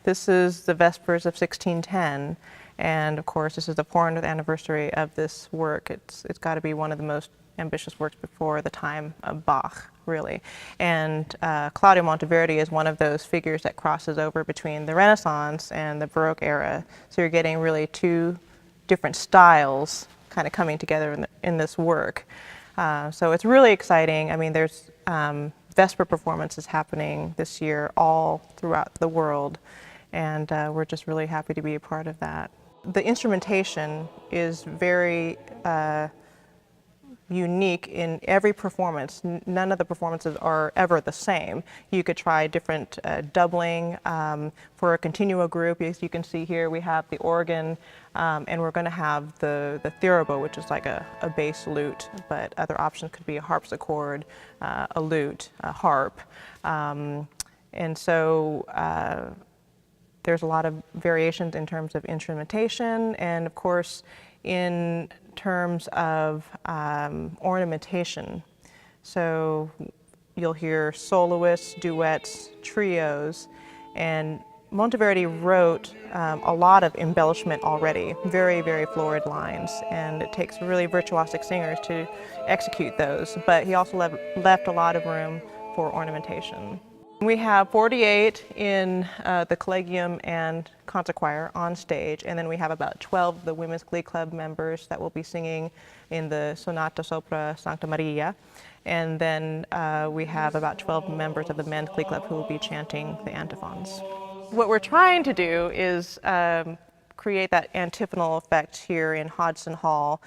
This is the Vespers of 1610, and of course this is the 400th anniversary of this work. It's got to be one of the most ambitious works before the time of Bach, really. And Claudio Monteverdi is one of those figures that crosses over between the Renaissance and the Baroque era. So you're getting really two different styles kind of coming together in this work. So it's really exciting. I mean, there's Vesper performances happening this year all throughout the world, and we're just really happy to be a part of that. The instrumentation is very unique in every performance. None of the performances are ever the same. You could try different doubling for a continuo group. As you can see here, we have the organ, and we're going to have the theorbo, which is like a bass lute, but other options could be a harpsichord, a lute, a harp. And so there's a lot of variations in terms of instrumentation, and of course in terms of ornamentation. So you'll hear soloists, duets, trios, and Monteverdi wrote a lot of embellishment already, very, very florid lines, and it takes really virtuosic singers to execute those, but he also left a lot of room for ornamentation. We have 48 in the Collegium and concert choir on stage, and then we have about 12 of the Women's Glee Club members that will be singing in the Sonata Sopra Sancta Maria, and then we have about 12 members of the Men's Glee Club who will be chanting the antiphons. What we're trying to do is create that antiphonal effect here in Hodgson Hall.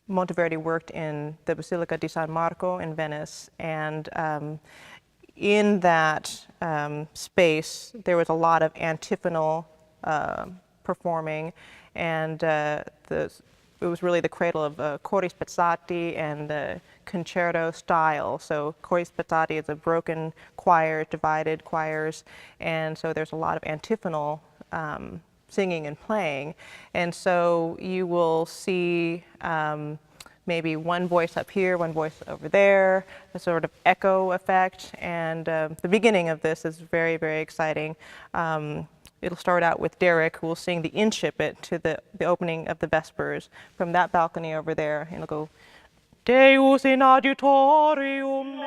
Monteverdi worked in the Basilica di San Marco in Venice, and in that space there was a lot of antiphonal performing, and it was really the cradle of cori spezzati and the concerto style. So cori spezzati is a broken choir, divided choirs, and so there's a lot of antiphonal singing and playing. And so you will see maybe one voice up here, one voice over there, a sort of echo effect. And the beginning of this is very, very exciting. It'll start out with Derek, who will sing the incipit to the opening of the Vespers from that balcony over there. And it'll go, Deus in adiutorium.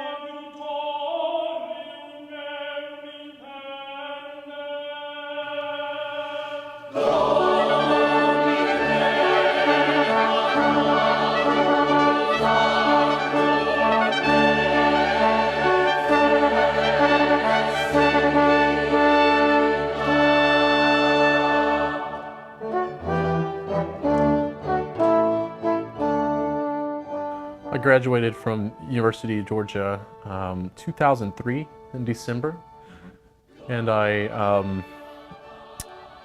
I graduated from University of Georgia 2003 in December, and while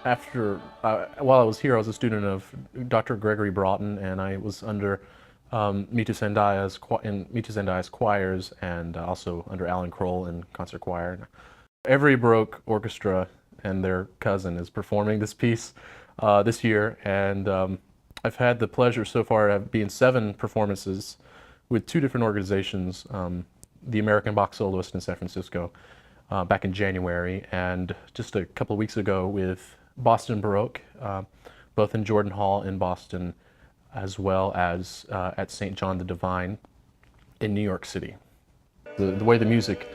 I was here, I was a student of Dr. Gregory Broughton, and I was under Mitos Andaya's choirs, and also under Alan Kroll in concert choir. Every Baroque orchestra and their cousin is performing this piece this year, and I've had the pleasure so far of being 7 performances with 2 different organizations, the American Bach Soloist in San Francisco back in January, and just a couple of weeks ago with Boston Baroque, both in Jordan Hall in Boston, as well as at St. John the Divine in New York City. The way the music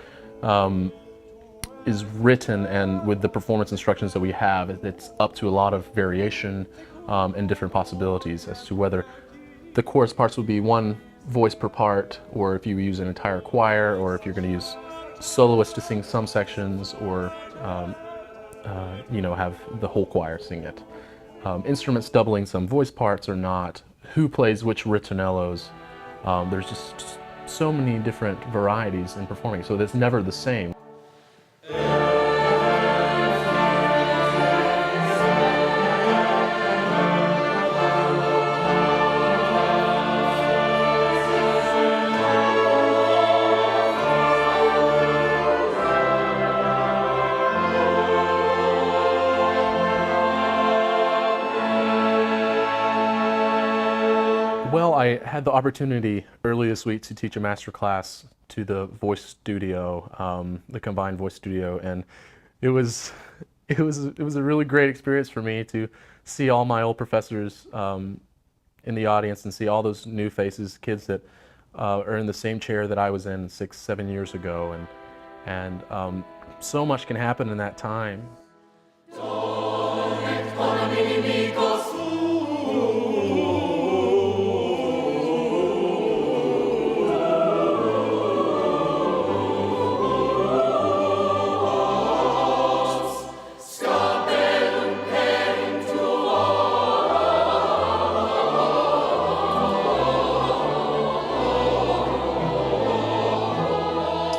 is written, and with the performance instructions that we have, it's up to a lot of variation and different possibilities as to whether the chorus parts would be one voice per part, or if you use an entire choir, or if you're going to use soloists to sing some sections, or have the whole choir sing it. instruments doubling some voice parts or not, who plays which ritornellos. There's just so many different varieties in performing, so it's never the same. Well, I had the opportunity early this week to teach a master class to the voice studio, the combined voice studio, and it was a really great experience for me to see all my old professors in the audience and see all those new faces, kids that are in the same chair that I was in 6, 7 years ago, and so much can happen in that time.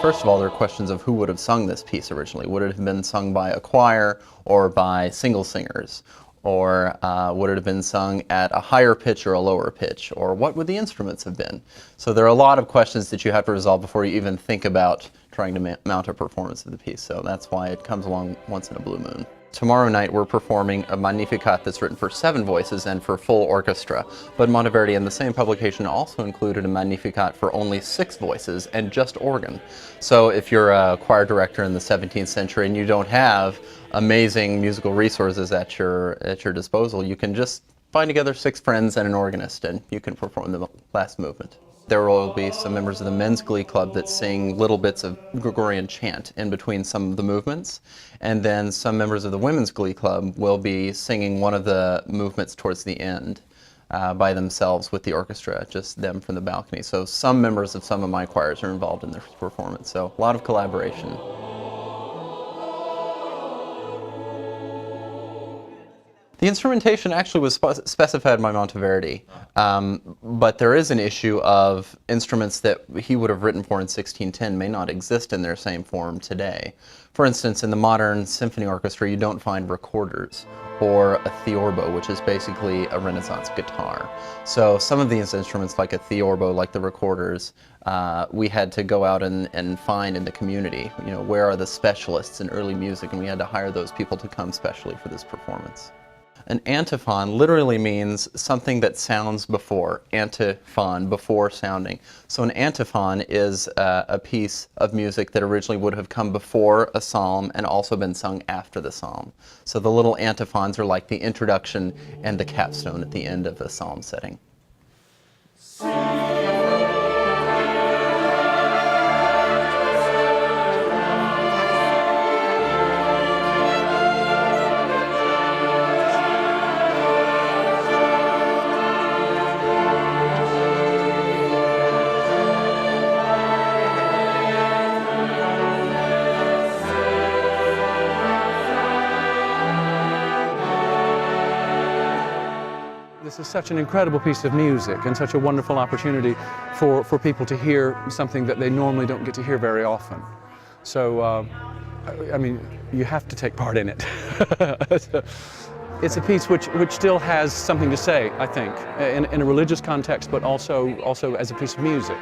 First of all, there are questions of who would have sung this piece originally. Would it have been sung by a choir or by single singers? Or would it have been sung at a higher pitch or a lower pitch? Or what would the instruments have been? So there are a lot of questions that you have to resolve before you even think about trying to mount a performance of the piece. So that's why it comes along once in a blue moon. Tomorrow night we're performing a Magnificat that's written for 7 voices and for full orchestra, but Monteverdi in the same publication also included a Magnificat for only 6 voices and just organ. So if you're a choir director in the 17th century and you don't have amazing musical resources at your disposal, you can just find together 6 friends and an organist and you can perform the last movement. There will be some members of the men's glee club that sing little bits of Gregorian chant in between some of the movements, and then some members of the women's glee club will be singing one of the movements towards the end by themselves with the orchestra, just them from the balcony. So some members of some of my choirs are involved in this performance, so a lot of collaboration. The instrumentation actually was specified by Monteverdi, but there is an issue of instruments that he would have written for in 1610 may not exist in their same form today. For instance, in the modern symphony orchestra, you don't find recorders or a theorbo, which is basically a Renaissance guitar. So some of these instruments, like a theorbo, like the recorders, we had to go out and find in the community, you know, where are the specialists in early music, and we had to hire those people to come specially for this performance. An antiphon literally means something that sounds before, antiphon, before sounding. So an antiphon is a piece of music that originally would have come before a psalm and also been sung after the psalm. So the little antiphons are like the introduction and the capstone at the end of a psalm setting. This is such an incredible piece of music and such a wonderful opportunity for people to hear something that they normally don't get to hear very often. So, I mean, you have to take part in it. It's a piece which still has something to say, I think, in a religious context, but also as a piece of music.